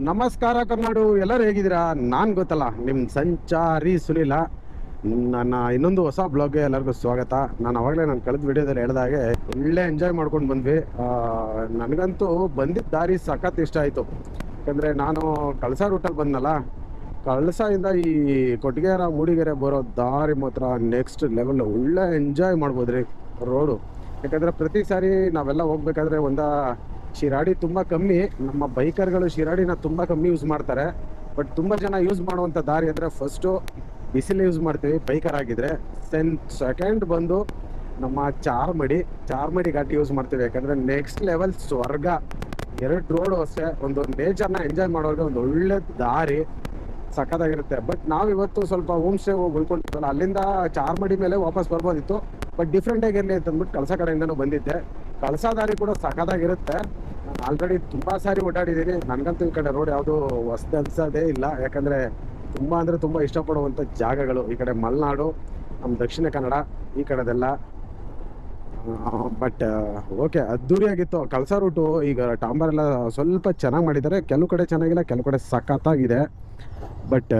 ನಮಸ್ಕಾರ ಕರ್ನಾಡು, ಎಲ್ಲರೂ ಹೇಗಿದ್ದೀರಾ? ನಾನು ಗೊತ್ತಲ್ಲ ನಿಮ್ಮ ಸಂಚಾರಿ ಸುನಿಲ. ನನ್ನ ಇನ್ನೊಂದು ಹೊಸ ಬ್ಲಾಗ್ಗೆ ಎಲ್ಲರಿಗೂ ಸ್ವಾಗತ. ನಾನು ಅವಾಗಲೇ ನಾನು ಕಳೆದ ವಿಡಿಯೋದಲ್ಲಿ ಹೇಳಿದಾಗೆ ಒಳ್ಳೆ ಎಂಜಾಯ್ ಮಾಡ್ಕೊಂಡು ಬಂದ್ವಿ. ನನಗಂತೂ ಬಂದಿದ್ದ ದಾರಿ ಸಖತ್ ಇಷ್ಟ ಆಯಿತು. ಯಾಕಂದರೆ ನಾನು ಕಳಸ ರೂಟಲ್ಲಿ ಬಂದನಲ್ಲ, ಕಳಸದಿಂದ ಈ ಕೊಟ್ಟಿಗೆರ ಮೂಡಿಗೆರೆ ಬರೋ ದಾರಿ ಮಾತ್ರ ನೆಕ್ಸ್ಟ್ ಲೆವೆಲ್. ಒಳ್ಳೆ ಎಂಜಾಯ್ ಮಾಡ್ಬೋದ್ರಿ ರೋಡು. ಯಾಕಂದರೆ ಪ್ರತಿ ಸಾರಿ ನಾವೆಲ್ಲ ಹೋಗ್ಬೇಕಾದ್ರೆ ಶಿರಾಡಿ ತುಂಬ ಕಮ್ಮಿ, ನಮ್ಮ ಬೈಕರ್ಗಳು ಶಿರಾಡಿನ ತುಂಬ ಕಮ್ಮಿ ಯೂಸ್ ಮಾಡ್ತಾರೆ. ಬಟ್ ತುಂಬ ಜನ ಯೂಸ್ ಮಾಡುವಂಥ ದಾರಿ ಅಂದರೆ ಫಸ್ಟು ಬಿಸಿಲು ಯೂಸ್ ಮಾಡ್ತೀವಿ ಬೈಕರ್ ಆಗಿದ್ರೆ. ಸೆಕೆಂಡ್ ಬಂದು ನಮ್ಮ ಚಾರ್ಮಡಿ ಘಾಟಿ ಯೂಸ್ ಮಾಡ್ತೀವಿ. ಯಾಕಂದರೆ ನೆಕ್ಸ್ಟ್ ಲೆವೆಲ್ ಸ್ವರ್ಗ. ಎರಡು ರೋಡು ಅಷ್ಟೇ, ಒಂದು ನೇಚರ್ನ ಎಂಜಾಯ್ ಮಾಡೋರಿಗೆ ಒಂದು ಒಳ್ಳೆ ದಾರಿ ಸಖತ್ತಾಗಿರುತ್ತೆ. ಬಟ್ ನಾವಿವತ್ತು ಸ್ವಲ್ಪ ಹೋಮ್ ಸ್ಟೇ ಹೋಗಿ ಉಳ್ಕೊಂಡಿದ್ವಲ್ಲ, ಅಲ್ಲಿಂದ ಚಾರ್ಮಡಿ ಮೇಲೆ ವಾಪಸ್ ಬರ್ಬೋದಿತ್ತು. ಬಟ್ ಡಿಫ್ರೆಂಟ್ ಆಗಿರಲಿ ಅಂತಂದ್ಬಿಟ್ಟು ಕಳಸ ಕಡೆಯಿಂದನೂ ಬಂದಿದ್ದೆ. ಕಳಸ ದಾರಿ ಕೂಡ ಸಖತ್ತಾಗಿರುತ್ತೆ. ನಾನು ಆಲ್ರೆಡಿ ತುಂಬ ಸಾರಿ ಓಡಾಡಿದ್ದೀನಿ. ನನಗಂತೂ ಈ ಕಡೆ ರೋಡ್ ಯಾವುದು ಹೊಸ್ದು ಅನ್ಸೋದೇ ಇಲ್ಲ. ಯಾಕಂದರೆ ತುಂಬ ಅಂದರೆ ತುಂಬ ಇಷ್ಟಪಡುವಂಥ ಜಾಗಗಳು ಈ ಕಡೆ ಮಲೆನಾಡು, ನಮ್ಮ ದಕ್ಷಿಣ ಕನ್ನಡ ಈ ಕಡೆದೆಲ್ಲ. ಬಟ್ ಓಕೆ, ಅದ್ದೂರಿಯಾಗಿತ್ತು ಕಳಸ ರೂಟು. ಈಗ ಟಾಂಬರ್ ಎಲ್ಲ ಸ್ವಲ್ಪ ಚೆನ್ನಾಗಿ ಮಾಡಿದ್ದಾರೆ, ಕೆಲವು ಕಡೆ ಚೆನ್ನಾಗಿಲ್ಲ, ಕೆಲವು ಕಡೆ ಸಖತ್ತಾಗಿದೆ. ಬಟ್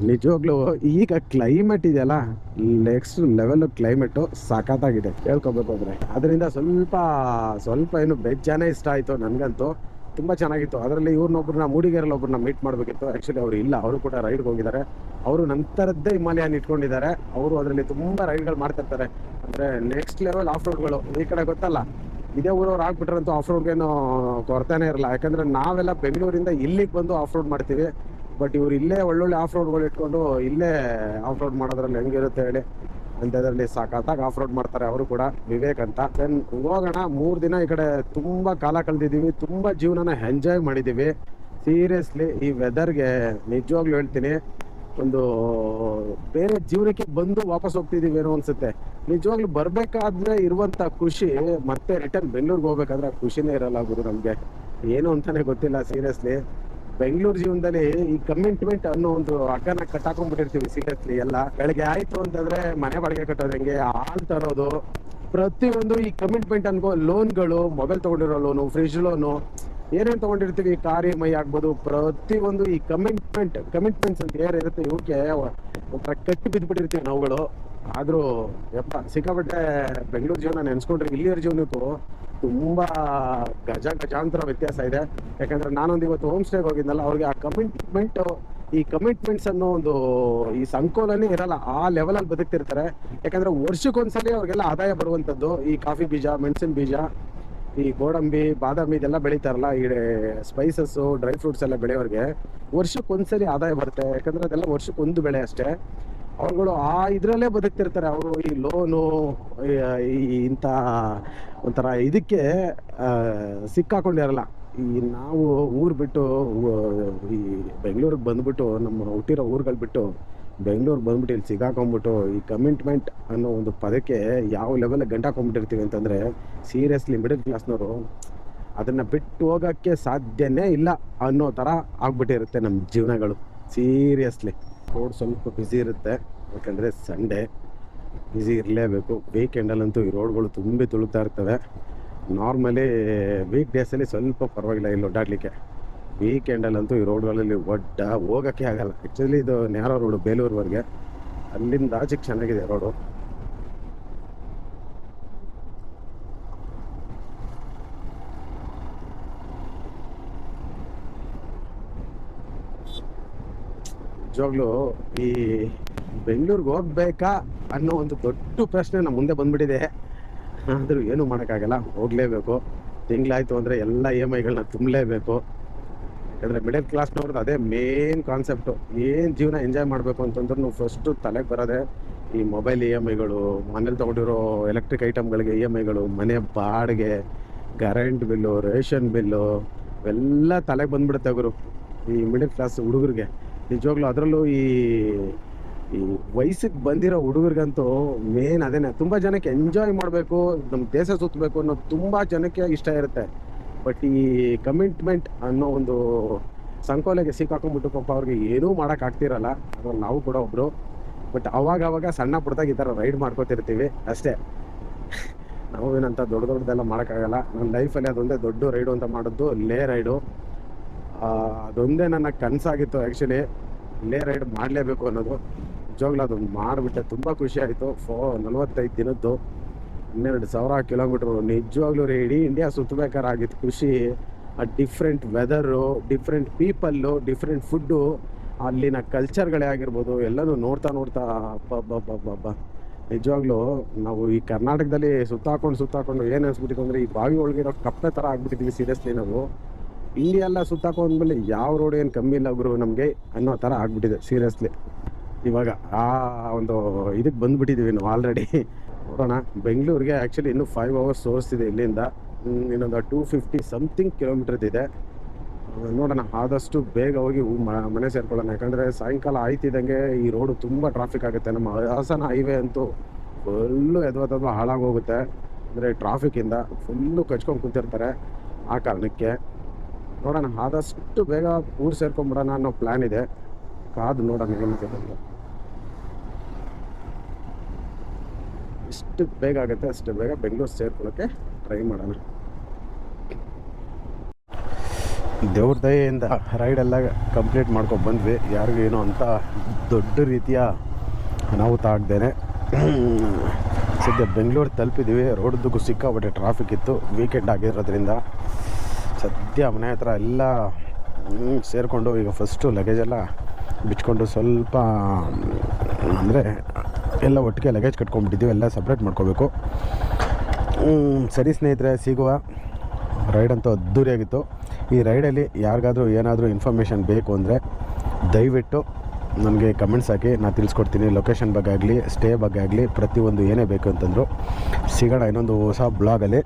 ನಿಜವಾಗ್ಲೂ ಈಗ ಕ್ಲೈಮೇಟ್ ಇದೆಯಲ್ಲ, ನೆಕ್ಸ್ಟ್ ಲೆವೆಲ್ ಕ್ಲೈಮೇಟು ಸಖತ್ತಾಗಿದೆ ಹೇಳ್ಕೊಬೇಕು ಅಂದರೆ. ಅದರಿಂದ ಸ್ವಲ್ಪ ಏನು ಬೆಜ್ಜಾನೇ ಇಷ್ಟ ಆಯಿತು ನನಗಂತೂ. ತುಂಬ ಚೆನ್ನಾಗಿತ್ತು. ಅದರಲ್ಲಿ ಮೂಡಿಗೆರೆಯಲ್ಲಿ ಒಬ್ಬರನ್ನ ಮೀಟ್ ಮಾಡಬೇಕಿತ್ತು. ಆ್ಯಕ್ಚುಲಿ ಅವರು ಇಲ್ಲ, ಅವರು ಕೂಡ ರೈಡ್ಗೆ ಹೋಗಿದ್ದಾರೆ. ಅವರು ನಂತರದ್ದೇ ಹಿಮಾಲಯನ್ ಇಟ್ಕೊಂಡಿದ್ದಾರೆ. ಅವರು ಅದರಲ್ಲಿ ತುಂಬ ರೈಡ್ಗಳು ಮಾಡ್ತಿರ್ತಾರೆ. ಅಂದರೆ ನೆಕ್ಸ್ಟ್ ಲೆವೆಲ್ ಆಫ್ ರೋಡ್ಗಳು ಈ ಕಡೆ ಗೊತ್ತಲ್ಲ, ಇದೇ ಊರವ್ರು ಆಗ್ಬಿಟ್ರಂತೂ ಆಫ್ ರೋಡ್ಗೇನು ಕೊರತೆನೇ ಇರಲ್ಲ. ಯಾಕಂದರೆ ನಾವೆಲ್ಲ ಬೆಂಗಳೂರಿಂದ ಇಲ್ಲಿಗೆ ಬಂದು ಆಫ್ ರೋಡ್ ಮಾಡ್ತೀವಿ. ಬಟ್ ಇವ್ರು ಇಲ್ಲೇ ಒಳ್ಳೊಳ್ಳೆ ಆಫ್ ರೋಡ್ಗಳು ಇಟ್ಕೊಂಡು ಇಲ್ಲೇ ಆಫ್ ರೋಡ್ ಮಾಡೋದ್ರಲ್ಲಿ ಹೆಂಗಿರುತ್ತೆ ಹೇಳಿ. ಅಂಥದ್ರಲ್ಲಿ ಸಖತ್ತಾಗಿ ಆಫ್ ರೋಡ್ ಮಾಡ್ತಾರೆ ಅವರು ಕೂಡ, ವಿವೇಕ್ ಅಂತ. ದೆನ್ ಹೋಗೋಣ. 3 ದಿನ ಈ ಕಡೆ ತುಂಬ ಕಾಲ ಕಳೆದಿದ್ದೀವಿ, ತುಂಬ ಜೀವನನ ಎಂಜಾಯ್ ಮಾಡಿದ್ದೀವಿ. ಸೀರಿಯಸ್ಲಿ ಈ ವೆದರ್ಗೆ ನಿಜವಾಗ್ಲೂ ಹೇಳ್ತೀನಿ, ಒಂದು ಬೇರೆ ಜೀವನಕ್ಕೆ ಬಂದು ವಾಪಸ್ ಹೋಗ್ತಿದ್ದೀವಿ ಏನೋ ಅನ್ಸುತ್ತೆ. ನಿಜವಾಗ್ಲೂ ಬರಬೇಕಾದ್ರೆ ಇರುವಂಥ ಖುಷಿ ಮತ್ತೆ ರಿಟರ್ನ್ ಬೆಂಗಳೂರಿಗೆ ಹೋಗ್ಬೇಕಾದ್ರೆ ಖುಷಿನೇ ಇರಲ್ಲ ಗುರು. ನಮಗೆ ಏನು ಅಂತಾನೆ ಗೊತ್ತಿಲ್ಲ ಸೀರಿಯಸ್ಲಿ. ಬೆಂಗಳೂರು ಜೀವನದಲ್ಲಿ ಈ ಕಮಿಟ್ಮೆಂಟ್ ಅನ್ನೋ ಒಂದು ಹಗ್ಗನ ಕಟ್ಟಾಕೊಂಡ್ಬಿಟ್ಟಿರ್ತೀವಿ ಸೀರಿಯಸ್ಲಿ. ಎಲ್ಲ ಬೆಳಗ್ಗೆ ಆಯ್ತು ಅಂತಂದ್ರೆ ಮನೆ ಬಾಡಿಗೆ ಕಟ್ಟೋದು, ಹೆಂಗೆ ಹಾಲು ತರೋದು, ಪ್ರತಿಯೊಂದು ಈ ಕಮಿಟ್ಮೆಂಟ್ ಅನ್ಕೋ. ಲೋನ್ಗಳು, ಮೊಬೈಲ್ ತಗೊಂಡಿರೋ ಲೋನು, ಫ್ರಿಜ್ ಲೋನು, ಏನೇನು ತಗೊಂಡಿರ್ತೀವಿ, ಕಾರ್ EMI ಆಗ್ಬೋದು, ಪ್ರತಿಯೊಂದು ಈ ಕಮಿಟ್ಮೆಂಟ್ಸ್ ಅಂತ ಏನಿರುತ್ತೆ ಇವಕ್ಕೆ ಒಂಥರ ಕಟ್ಟಿ ಬಿದ್ದುಬಿಟ್ಟಿರ್ತೀವಿ ನಾವುಗಳು. ಆದರೂ ಸಿಕ್ಕಾಪಟ್ಟೆ ಬೆಂಗಳೂರು ಜೀವನ ನೆನೆಸ್ಕೊಂಡ್ರೆ ಇಲ್ಲಿಯರ ಜೀವನಕ್ಕೂ ತುಂಬ ಗಜಾಂತರ ವ್ಯತ್ಯಾಸ ಇದೆ. ಯಾಕಂದರೆ ನಾನೊಂದು ಇವತ್ತು ಹೋಮ್ ಸ್ಟೇಗೆ ಹೋಗಿದ್ನಲ್ಲ, ಅವ್ರಿಗೆ ಆ ಕಮಿಟ್ಮೆಂಟ್ಸ್ ಅನ್ನೋ ಒಂದು ಈ ಸಂಕೋಲನೇ ಇರಲ್ಲ. ಆ ಲೆವೆಲಲ್ಲಿ ಬದುಕ್ತಿರ್ತಾರೆ. ಯಾಕಂದರೆ ವರ್ಷಕ್ಕೊಂದ್ಸಲಿ ಅವ್ರಿಗೆಲ್ಲ ಆದಾಯ ಬರುವಂಥದ್ದು. ಈ ಕಾಫಿ ಬೀಜ, ಮೆಣಸಿನ ಬೀಜ, ಈ ಗೋಡಂಬಿ, ಬಾದಾಮಿ ಇದೆಲ್ಲ ಬೆಳೀತಾರಲ್ಲ, ಈ ಸ್ಪೈಸಸ್ಸು, ಡ್ರೈ ಫ್ರೂಟ್ಸ್ ಎಲ್ಲ ಬೆಳೆಯೋರಿಗೆ ವರ್ಷಕ್ಕೊಂದ್ಸಲಿ ಆದಾಯ ಬರುತ್ತೆ. ಯಾಕಂದರೆ ಅದೆಲ್ಲ ವರ್ಷಕ್ಕೊಂದು ಬೆಳೆ ಅಷ್ಟೇ. ಅವ್ರುಗಳು ಇದರಲ್ಲೇ ಬದುಕ್ತಿರ್ತಾರೆ. ಅವರು ಈ ಲೋನು ಇಂಥ ಒಂಥರ ಇದಕ್ಕೆ ಸಿಕ್ಕಾಕೊಂಡಿರಲ್ಲ. ಈ ನಾವು ಊರು ಬಿಟ್ಟು ಈ ಬೆಂಗಳೂರಿಗೆ ಬಂದ್ಬಿಟ್ಟು, ನಮ್ಮ ಹುಟ್ಟಿರೋ ಊರುಗಳು ಬಿಟ್ಟು ಬೆಂಗಳೂರಿಗೆ ಬಂದ್ಬಿಟ್ಟು ಇಲ್ಲಿ ಸಿಗಾಕೊಂಡ್ಬಿಟ್ಟು ಈ ಕಮಿಟ್ಮೆಂಟ್ ಅನ್ನೋ ಒಂದು ಪದಕ್ಕೆ ಯಾವ ಲೆವೆಲ್ ಗಂಟಾಕೊಂಡ್ಬಿಟ್ಟಿರ್ತೀವಿ ಅಂತಂದರೆ, ಸೀರಿಯಸ್ಲಿ ಮಿಡಲ್ ಕ್ಲಾಸ್ನವರು ಅದನ್ನು ಬಿಟ್ಟು ಹೋಗೋಕ್ಕೆ ಸಾಧ್ಯನೇ ಇಲ್ಲ ಅನ್ನೋ ಥರ ಆಗ್ಬಿಟ್ಟಿರುತ್ತೆ ನಮ್ಮ ಜೀವನಗಳು ಸೀರಿಯಸ್ಲಿ. ರೋಡ್ ಸ್ವಲ್ಪ ಬ್ಯುಸಿ ಇರುತ್ತೆ, ಯಾಕಂದರೆ ಸಂಡೇ ಬ್ಯುಸಿ ಇರಲೇಬೇಕು. ವೀಕೆಂಡಲ್ಲಂತೂ ಈ ರೋಡ್ಗಳು ತುಂಬಿ ತುಳುಕ್ತಾ ಇರ್ತವೆ. ನಾರ್ಮಲಿ ವೀಕ್ ಡೇಸಲ್ಲಿ ಸ್ವಲ್ಪ ಪರವಾಗಿಲ್ಲ ಇಲ್ಲಿ ಓಡಾಡಲಿಕ್ಕೆ. ವೀಕೆಂಡಲ್ಲಂತೂ ಈ ರೋಡ್ಗಳಲ್ಲಿ ಹೋಗೋಕ್ಕೆ ಆಗಲ್ಲ. ಆ್ಯಕ್ಚುಲಿ ಇದು ನ್ಯಾರೋ ರೋಡು ಬೇಲೂರುವರೆಗೆ, ಅಲ್ಲಿಂದ ಆಚೆಗೆ ಚೆನ್ನಾಗಿದೆ ರೋಡು. ನಿಜವಾಗ್ಲೂ ಈ ಬೆಂಗಳೂರಿಗೆ ಹೋಗ್ಬೇಕಾ ಅನ್ನೋ ಒಂದು ದೊಡ್ಡ ಪ್ರಶ್ನೆ ನಮ್ಮ ಮುಂದೆ ಬಂದ್ಬಿಟ್ಟಿದೆ. ಆದರೂ ಏನೂ ಮಾಡೋಕ್ಕಾಗಲ್ಲ, ಹೋಗಲೇಬೇಕು. ತಿಂಗಳಾಯಿತು ಅಂದರೆ ಎಲ್ಲ EMIಗಳನ್ನ ತುಂಬಲೇಬೇಕು. ಯಾಕಂದರೆ ಮಿಡಲ್ ಕ್ಲಾಸ್ನವ್ರದ್ದು ಅದೇ ಮೇನ್ ಕಾನ್ಸೆಪ್ಟು. ಏನು ಜೀವನ ಎಂಜಾಯ್ ಮಾಡಬೇಕು ಅಂತಂದ್ರೂ ಫಸ್ಟು ತಲೆಗೆ ಬರೋದೆ ಈ ಮೊಬೈಲ್ EMIಗಳು, ಮನೇಲಿ ತೊಗೊಂಡಿರೋ ಎಲೆಕ್ಟ್ರಿಕ್ ಐಟಮ್ಗಳಿಗೆ EMIಗಳು, ಮನೆ ಬಾಡಿಗೆ, ಕರೆಂಟ್ ಬಿಲ್ಲು, ರೇಷನ್ ಬಿಲ್ಲು, ಇವೆಲ್ಲ ತಲೆಗೆ ಬಂದ್ಬಿಡುತ್ತೆ ಗುರು ಈ ಮಿಡಲ್ ಕ್ಲಾಸ್ ಹುಡುಗರಿಗೆ. ನಿಜವಾಗ್ಲೂ ಅದರಲ್ಲೂ ಈ ವಯಸ್ಸಿಗೆ ಬಂದಿರೋ ಹುಡುಗರಿಗಂತೂ ಮೇನ್ ಅದೇನೆ. ತುಂಬ ಜನಕ್ಕೆ ಎಂಜಾಯ್ ಮಾಡಬೇಕು, ನಮ್ಮ ದೇಶ ಸುತ್ತಬೇಕು ಅನ್ನೋದು ತುಂಬ ಜನಕ್ಕೆ ಇಷ್ಟ ಇರುತ್ತೆ. ಬಟ್ ಈ ಕಮಿಟ್ಮೆಂಟ್ ಅನ್ನೋ ಒಂದು ಸಂಕೋಲೆಗೆ ಸಿಕ್ಕಾಕೊಂಡ್ಬಿಟ್ಟು ಪಾಪ ಅವ್ರಿಗೆ ಏನೂ ಮಾಡೋಕ್ಕಾಗ್ತಿರಲ್ಲ. ಅದ್ರಲ್ಲಿ ನಾವು ಕೂಡ ಒಬ್ಬರು. ಬಟ್ ಅವಾಗ ಸಣ್ಣ ಪುಟ್ಟದಾಗಿ ಈ ಥರ ರೈಡ್ ಮಾಡ್ಕೋತಿರ್ತೀವಿ ಅಷ್ಟೇ. ನಾವು ಏನಂತ ದೊಡ್ಡದೆಲ್ಲ ಮಾಡೋಕ್ಕಾಗಲ್ಲ. ನನ್ನ ಲೈಫಲ್ಲಿ ಅದೊಂದೇ ದೊಡ್ಡ ರೈಡು ಅಂತ ಮಾಡೋದು ಲೇ ರೈಡು. ಅದೊಂದೇ ನನ್ನ ಕನಸಾಗಿತ್ತು ಆ್ಯಕ್ಚುಲಿ, ಇಲ್ಲೇ ರೈಡ್ ಮಾಡಲೇಬೇಕು ಅನ್ನೋದು. ನಿಜವಾಗ್ಲೂ ಅದೊಂದು ಮಾಡಿಬಿಟ್ಟೆ, ತುಂಬ ಖುಷಿ ಆಯಿತು. 45 ದಿನದ್ದು 12,000 ಕಿಲೋಮೀಟ್ರು. ನಿಜವಾಗ್ಲೂ ರೀ ಇಡೀ ಇಂಡಿಯಾ ಸುತ್ತಬೇಕಾಗಿತ್ತು ಖುಷಿ. ಆ different weather, different people, different food, ಅಲ್ಲಿನ ಕಲ್ಚರ್ಗಳೇ ಆಗಿರ್ಬೋದು, ಎಲ್ಲನೂ ನೋಡ್ತಾ ಅಬ್ಬಬ್ಬಬ್ಬಬ್ಬ. ನಿಜವಾಗ್ಲೂ ನಾವು ಈ ಕರ್ನಾಟಕದಲ್ಲಿ ಸುತ್ತಾಕೊಂಡು ಏನು ಅನಿಸ್ಬಿಟ್ಟಿತ್ತು ಅಂದರೆ, ಈ ಬಾವಿ ಒಳಗಿರೋ ಕಪ್ಪೆ ಥರ ಆಗ್ಬಿಟ್ಟಿದ್ವಿ ಸೀರಿಯಸ್ಲಿ. ನಾವು ಇಂಡಿಯಾ ಎಲ್ಲ ಸುತ್ತಾಕೊಂಡ್ಮೇಲೆ ಯಾವ ರೋಡ್ ಏನು ಕಮ್ಮಿ ಇಲ್ಲ ಗುರು ನಮಗೆ ಅನ್ನೋ ಥರ ಆಗ್ಬಿಟ್ಟಿದೆ ಸೀರಿಯಸ್ಲಿ. ಇವಾಗ ಆ ಒಂದು ಇದಕ್ಕೆ ಬಂದುಬಿಟ್ಟಿದ್ದೀವಿ ನಾವು ಆಲ್ರೆಡಿ. ನೋಡೋಣ, ಬೆಂಗಳೂರಿಗೆ ಆ್ಯಕ್ಚುಲಿ ಇನ್ನೂ 5 hours ತೋರಿಸ್ತಿದೆ ಇಲ್ಲಿಂದ. ಇನ್ನೊಂದು 250 ಸಮಥಿಂಗ್ ಕಿಲೋಮೀಟರ್ದಿದೆ. ನೋಡೋಣ, ಆದಷ್ಟು ಬೇಗ ಹೋಗಿ ಮನೆ ಸೇರ್ಕೊಳ್ಳೋಣ. ಯಾಕಂದರೆ ಸಾಯಂಕಾಲ ಆಯ್ತಿದ್ದಂಗೆ ಈ ರೋಡು ತುಂಬ ಟ್ರಾಫಿಕ್ ಆಗುತ್ತೆ. ನಮ್ಮ ಹಾಸನ ಹೈವೇ ಅಂತೂ ಫುಲ್ಲು ಎದ್ವಾ ಹಾಳಾಗೋಗುತ್ತೆ. ಅಂದರೆ ಟ್ರಾಫಿಕ್ಕಿಂದ ಫುಲ್ಲು ಕಚ್ಕೊಂಡು ಕುಂತಿರ್ತಾರೆ. ಆ ಕಾರಣಕ್ಕೆ ನೋಡೋಣ, ಆದಷ್ಟು ಬೇಗ ಊರು ಸೇರ್ಕೊಂಬಿಡೋಣ ಅನ್ನೋ ಪ್ಲ್ಯಾನ್ ಇದೆ. ಕಾದು ನೋಡೋಣ ಏನಿದೆ ಅಂತ. ಎಷ್ಟು ಬೇಗ ಆಗುತ್ತೆ ಅಷ್ಟು ಬೇಗ ಬೆಂಗಳೂರು ಸೇರ್ಕೊಳ್ಳೋಕ್ಕೆ ಟ್ರೈ ಮಾಡೋಣ. ದೇವ್ರ ದಯೆಯಿಂದ ರೈಡೆಲ್ಲ ಕಂಪ್ಲೀಟ್ ಮಾಡ್ಕೊಂಡು ಬಂದ್ವಿ. ಯಾರಿಗೂ ಏನೋ ಅಂತ ದೊಡ್ಡ ರೀತಿಯ ಅನಾಹುತ ಆಗ್ದೇನೆ ಸದ್ಯ ಬೆಂಗಳೂರು ತಲುಪಿದ್ದೀವಿ. ರೋಡ್ದಕ್ಕೂ ಸಿಕ್ಕಾಪಟ್ಟೆ ಟ್ರಾಫಿಕ್ ಇತ್ತು, ವೀಕೆಂಡ್ ಆಗಿರೋದ್ರಿಂದ. ಸದ್ಯ ಮನೆ ಹತ್ರ ಎಲ್ಲ ಸೇರಿಕೊಂಡು ಈಗ ಫಸ್ಟು ಲಗೇಜೆಲ್ಲ ಬಿಚ್ಕೊಂಡು ಸ್ವಲ್ಪ ಅಂದರೆ ಎಲ್ಲ ಒಟ್ಟಿಗೆ ಲಗೇಜ್ ಕಟ್ಕೊಂಡ್ಬಿಟ್ಟಿದ್ದೀವಿ. ಎಲ್ಲ ಸಪ್ರೇಟ್ ಮಾಡ್ಕೋಬೇಕು. ಸರಿ ಸ್ನೇಹಿತರೆ, ಸಿಗುವ. ರೈಡ್ ಅಂತೂ ಅದ್ದೂರಿಯಾಗಿತ್ತು. ಈ ರೈಡಲ್ಲಿ ಯಾರಿಗಾದರೂ ಏನಾದರೂ ಇನ್ಫಾರ್ಮೇಷನ್ ಬೇಕು ಅಂದರೆ ದಯವಿಟ್ಟು ನನಗೆ ಕಮೆಂಟ್ಸ್ ಹಾಕಿ, ನಾನು ತಿಳಿಸ್ಕೊಡ್ತೀನಿ. ಲೊಕೇಶನ್ ಬಗ್ಗೆ ಆಗಲಿ, ಸ್ಟೇ ಬಗ್ಗೆ ಆಗಲಿ, ಪ್ರತಿಯೊಂದು ಏನೇ ಬೇಕು ಅಂತಂದರು. ಸಿಗೋಣ ಇನ್ನೊಂದು ಹೊಸ ಬ್ಲಾಗಲ್ಲಿ.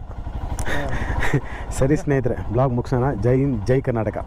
ಸರಿ ಸ್ನೇಹಿತರೆ, ಬ್ಲಾಗ್ ಮುಗಿಸೋಣ. ಜೈ ಹಿಂದ್, ಜೈ ಕರ್ನಾಟಕ.